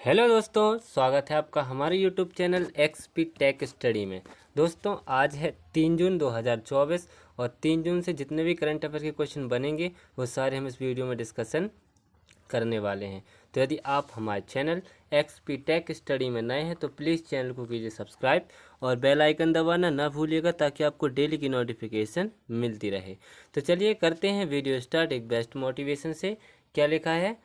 Hello दोस्तों, स्वागत है आपका हमारे YouTube channel XP tech study में। दोस्तों आज है 3 जून 2024 और 3 जून से जितने भी करंट अफेयर के क्वेश्चन बनेंगे वो सारे हम इस वीडियो में डिस्कशन करने वाले हैं। तो यदि आप हमारे चैनल एक्सपी टेक स्टडी में नए हैं तो प्लीज़ चैनल को कीजिए सब्सक्राइब और बेल आइकन दबाना ना भूलिएगा ताकि आपको डेली की नोटिफिकेशन मिलती रहे। तो चलिए करते हैं वीडियो स्टार्ट एक बेस्ट मोटिवेशन से। क्या लिखा है?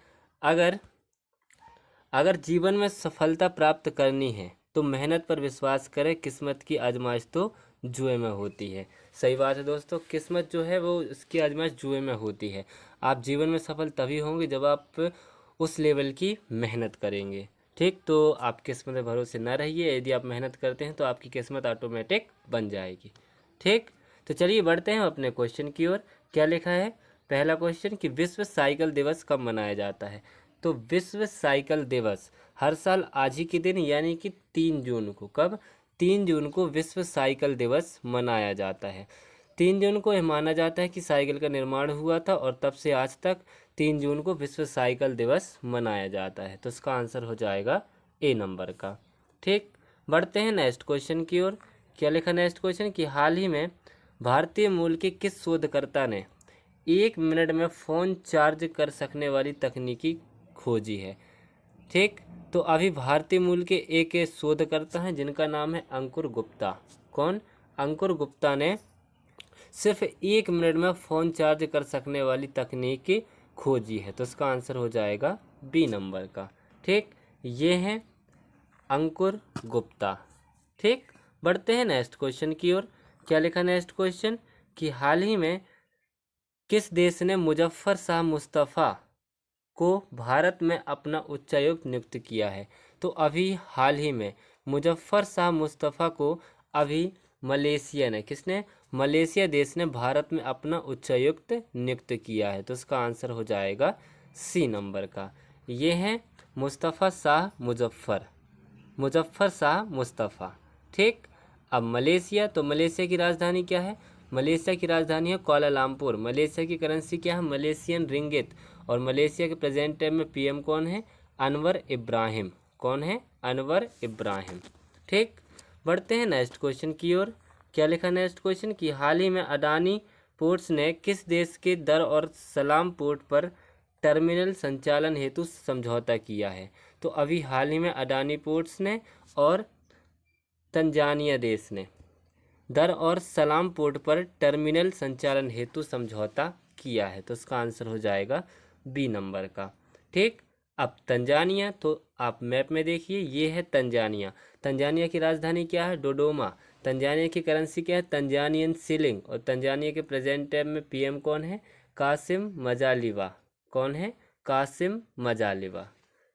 अगर जीवन में सफलता प्राप्त करनी है तो मेहनत पर विश्वास करें, किस्मत की आजमाइश तो जुए में होती है। सही बात है दोस्तों, किस्मत जो है वो उसकी आजमाइश जुए में होती है। आप जीवन में सफल तभी होंगे जब आप उस लेवल की मेहनत करेंगे। ठीक, तो आप किस्मत पे भरोसे न रहिए। यदि आप मेहनत करते हैं तो आपकी किस्मत ऑटोमेटिक बन जाएगी। ठीक, तो चलिए बढ़ते हैं अपने क्वेश्चन की ओर। क्या लिखा है? पहला क्वेश्चन कि विश्व साइकिल दिवस कब मनाया जाता है? तो विश्व साइकिल दिवस हर साल आज ही के दिन यानी कि 3 जून को, कब? 3 जून को विश्व साइकिल दिवस मनाया जाता है। 3 जून को यह माना जाता है कि साइकिल का निर्माण हुआ था और तब से आज तक 3 जून को विश्व साइकिल दिवस मनाया जाता है। तो इसका आंसर हो जाएगा ए नंबर का। ठीक, बढ़ते हैं नेक्स्ट क्वेश्चन की ओर। क्या लिखा नेक्स्ट क्वेश्चन कि हाल ही में भारतीय मूल के किस शोधकर्ता ने 1 मिनट में फ़ोन चार्ज कर सकने वाली तकनीकी खोजी है? ठीक, तो अभी भारतीय मूल के एक शोधकर्ता हैं जिनका नाम है अंकुर गुप्ता। कौन? अंकुर गुप्ता ने सिर्फ 1 मिनट में फ़ोन चार्ज कर सकने वाली तकनीक खोजी है। तो इसका आंसर हो जाएगा बी नंबर का। ठीक, ये हैं अंकुर गुप्ता। ठीक, बढ़ते हैं नेक्स्ट क्वेश्चन की ओर। क्या लिखा नेक्स्ट क्वेश्चन कि हाल ही में किस देश ने मुजफ्फर शाह मुस्तफ़ा को भारत में अपना उच्चायुक्त नियुक्त किया है? तो अभी हाल ही में मुजफ्फर शाह मुस्तफ़ा को अभी मलेशिया ने, किसने? मलेशिया देश ने भारत में अपना उच्चायुक्त नियुक्त किया है। तो इसका आंसर हो जाएगा सी नंबर का। ये हैं मुस्तफ़ा शाह मुजफ्फर शाह मुस्तफ़ा। ठीक, अब मलेशिया, तो मलेशिया की राजधानी क्या है? मलेशिया की राजधानी है कोलालमपुर। मलेशिया की करेंसी क्या है? मलेशियन रिंगित। और मलेशिया के प्रेजेंट टाइम में पीएम कौन है? अनवर इब्राहिम। कौन है? अनवर इब्राहिम। ठीक, बढ़ते हैं नेक्स्ट क्वेश्चन की ओर। क्या लिखा नेक्स्ट क्वेश्चन कि हाल ही में अडानी पोर्ट्स ने किस देश के दर और सलाम पोर्ट पर टर्मिनल संचालन हेतु समझौता किया है? तो अभी हाल ही में अडानी पोर्ट्स ने और तंजानिया देश ने दर और सलाम पोर्ट पर टर्मिनल संचालन हेतु समझौता किया है। तो इसका आंसर हो जाएगा बी नंबर का। ठीक, अब तंजानिया, तो आप मैप में देखिए, ये है तंजानिया। तंजानिया की राजधानी क्या है? डोडोमा। तंजानिया की करेंसी क्या है? Tanzanian shilling. और तंजानिया के प्रेजेंट टाइम में पीएम कौन है? कासिम मजालिवा। कौन है? कासिम मजालिवा।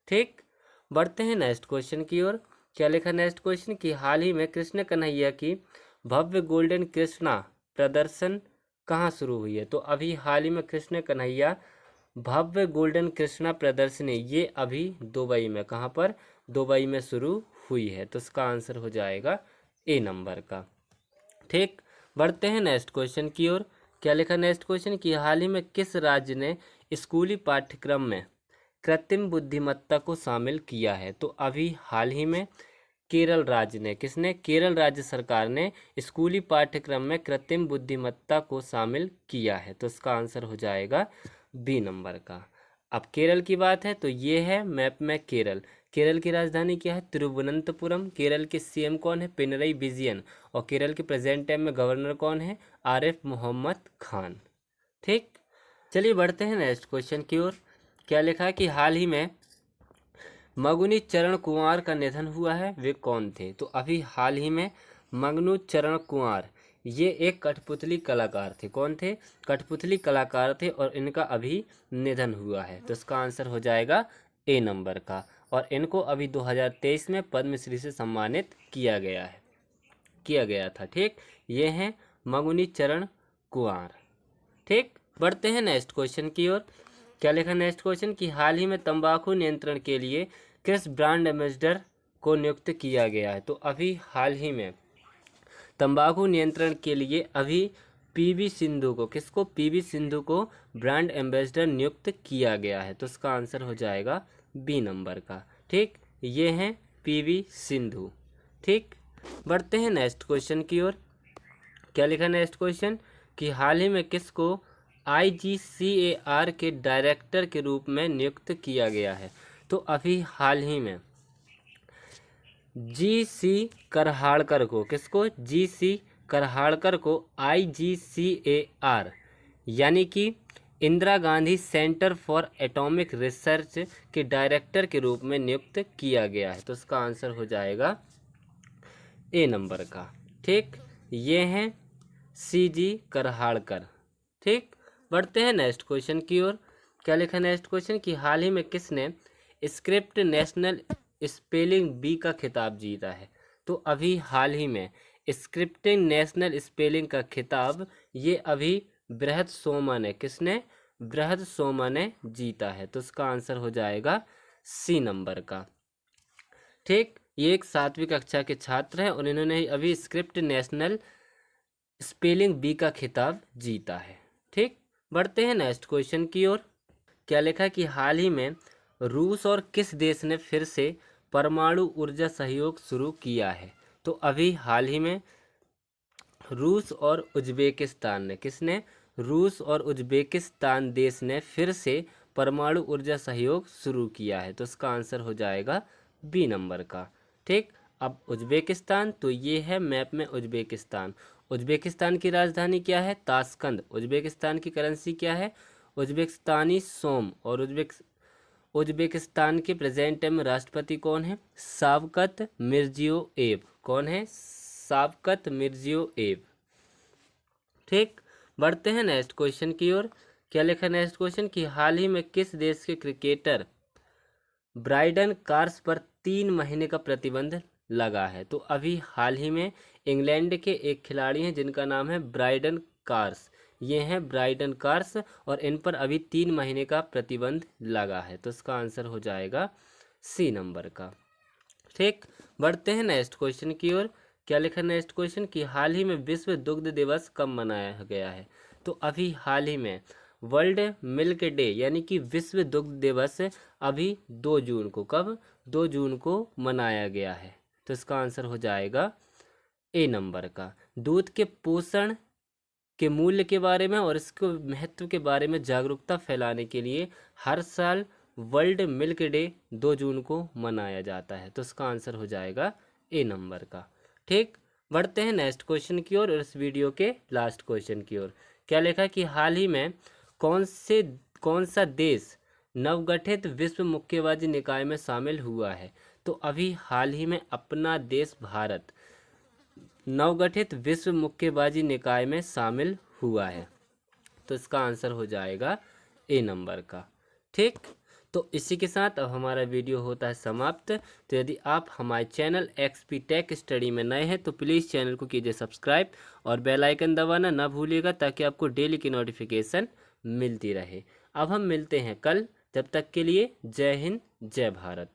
ठीक, बढ़ते हैं नेक्स्ट क्वेश्चन की ओर। क्या लिखा नेक्स्ट क्वेश्चन कि हाल ही में कृष्ण कन्हैया की भव्य गोल्डन कृष्णा प्रदर्शन कहाँ शुरू हुई है? तो अभी हाल ही में कृष्ण कन्हैया भव्य गोल्डन कृष्णा प्रदर्शनी ये अभी दुबई में, कहाँ पर? दुबई में शुरू हुई है। तो इसका आंसर हो जाएगा ए नंबर का। ठीक, बढ़ते हैं नेक्स्ट क्वेश्चन की ओर। क्या लिखा नेक्स्ट क्वेश्चन कि हाल ही में किस राज्य ने स्कूली पाठ्यक्रम में कृत्रिम बुद्धिमत्ता को शामिल किया है? तो अभी हाल ही में केरल राज्य ने, किसने? केरल राज्य सरकार ने स्कूली पाठ्यक्रम में कृत्रिम बुद्धिमत्ता को शामिल किया है। तो इसका आंसर हो जाएगा बी नंबर का। अब केरल की बात है तो ये है मैप में केरल। केरल की राजधानी क्या है? तिरुवनंतपुरम। केरल के सीएम कौन है? पिनरई विजयन। और केरल के प्रेजेंट टाइम में गवर्नर कौन है? आरिफ मोहम्मद खान। ठीक, चलिए बढ़ते हैं नेक्स्ट क्वेश्चन की ओर। क्या लिखा है कि हाल ही में मगुनी चरण कुंवर का निधन हुआ है, वे कौन थे? तो अभी हाल ही में मगनू चरण कुंवर ये एक कठपुतली कलाकार थे। कौन थे? कठपुतली कलाकार थे और इनका अभी निधन हुआ है। तो इसका आंसर हो जाएगा ए नंबर का। और इनको अभी 2023 में पद्मश्री से सम्मानित किया गया था। ठीक, ये हैं मगुनी चरण कुंवर। ठीक, बढ़ते हैं नेक्स्ट क्वेश्चन की ओर। क्या लिखा नेक्स्ट क्वेश्चन कि हाल ही में तंबाकू नियंत्रण के लिए किस ब्रांड एम्बेसडर को नियुक्त किया गया है? तो अभी हाल ही में तंबाकू नियंत्रण के लिए अभी पीवी सिंधु को, किसको? पीवी सिंधु को ब्रांड एम्बेसडर नियुक्त किया गया है। तो इसका आंसर हो जाएगा बी नंबर का। ठीक, ये हैं पीवी सिंधु। ठीक, बढ़ते हैं नेक्स्ट क्वेश्चन की ओर। क्या लिखा नेक्स्ट क्वेश्चन कि हाल ही में किसको IGCAR के डायरेक्टर के रूप में नियुक्त किया गया है? तो अभी हाल ही में GC करहाड़कर को, किसको? GC करहाड़कर को IGCAR यानी कि Indira Gandhi centre for atomic research के डायरेक्टर के रूप में नियुक्त किया गया है। तो इसका आंसर हो जाएगा ए नंबर का। ठीक, ये हैं CG करहाड़कर। ठीक, बढ़ते हैं नेक्स्ट क्वेश्चन की ओर। क्या लिखा नेक्स्ट क्वेश्चन कि हाल ही में किसने स्क्रिप्ट नेशनल स्पेलिंग बी का खिताब जीता है? तो अभी हाल ही में स्क्रिप्टिंग नेशनल स्पेलिंग का खिताब ये अभी बृहद सोमा ने, किसने? बृहद सोमा ने जीता है। तो इसका आंसर हो जाएगा सी नंबर का। ठीक, ये एक 7वीं कक्षा के छात्र हैं और इन्होंने अभी स्क्रिप्ट नेशनल स्पेलिंग बी का खिताब जीता है। ठीक, बढ़ते हैं नेक्स्ट क्वेश्चन की ओर। क्या लिखा कि हाल ही में रूस और किस देश ने फिर से परमाणु ऊर्जा सहयोग शुरू किया है? तो अभी हाल ही में रूस और उज्बेकिस्तान ने, किसने? रूस और उज्बेकिस्तान देश ने फिर से परमाणु ऊर्जा सहयोग शुरू किया है। तो इसका आंसर हो जाएगा बी नंबर का। ठीक, अब उज्बेकिस्तान, तो ये है मैप में उज्बेकिस्तान। उज्बेकिस्तान की राजधानी क्या है? ताशकंद। उज्बेकिस्तान की करेंसी क्या है? उज्बेकिस्तानी सोम। और उज्बेकिस्तान के प्रेजेंट टाइम राष्ट्रपति कौन है? Shavkat Mirziyoyev. कौन है? Shavkat Mirziyoyev. ठीक, बढ़ते हैं नेक्स्ट क्वेश्चन की ओर। क्या लिखा नेक्स्ट क्वेश्चन कि हाल ही में किस देश के क्रिकेटर ब्राइडन कार्स पर 3 महीने का प्रतिबंध लगा है? तो अभी हाल ही में इंग्लैंड के एक खिलाड़ी हैं जिनका नाम है ब्राइडन कार्स। ये हैं ब्राइडन कार्स और इन पर अभी 3 महीने का प्रतिबंध लगा है। तो इसका आंसर हो जाएगा सी नंबर का। ठीक, बढ़ते हैं नेक्स्ट क्वेश्चन की ओर। क्या लिखा नेक्स्ट क्वेश्चन कि हाल ही में विश्व दुग्ध दिवस कब मनाया गया है? तो अभी हाल ही में वर्ल्ड मिल्क डे यानी कि विश्व दुग्ध दिवस अभी 2 जून को, कब? 2 जून को मनाया गया है। तो इसका आंसर हो जाएगा ए नंबर का। दूध के पोषण के मूल्य के बारे में और इसके महत्व के बारे में जागरूकता फैलाने के लिए हर साल वर्ल्ड मिल्क डे 2 जून को मनाया जाता है। तो इसका आंसर हो जाएगा ए नंबर का। ठीक, बढ़ते हैं नेक्स्ट क्वेश्चन की ओर और इस वीडियो के लास्ट क्वेश्चन की ओर। क्या लिखा कि हाल ही में कौन सा देश नवगठित विश्व मुक्केबाजी निकाय में शामिल हुआ है? तो अभी हाल ही में अपना देश भारत नवगठित विश्व मुक्केबाजी निकाय में शामिल हुआ है। तो इसका आंसर हो जाएगा ए नंबर का। ठीक, तो इसी के साथ अब हमारा वीडियो होता है समाप्त। तो यदि आप हमारे चैनल XP टेक स्टडी में नए हैं तो प्लीज़ चैनल को कीजिए सब्सक्राइब और बेल आइकन दबाना ना भूलिएगा ताकि आपको डेली की नोटिफिकेशन मिलती रहे। अब हम मिलते हैं कल, तब तक के लिए जय हिंद जय भारत।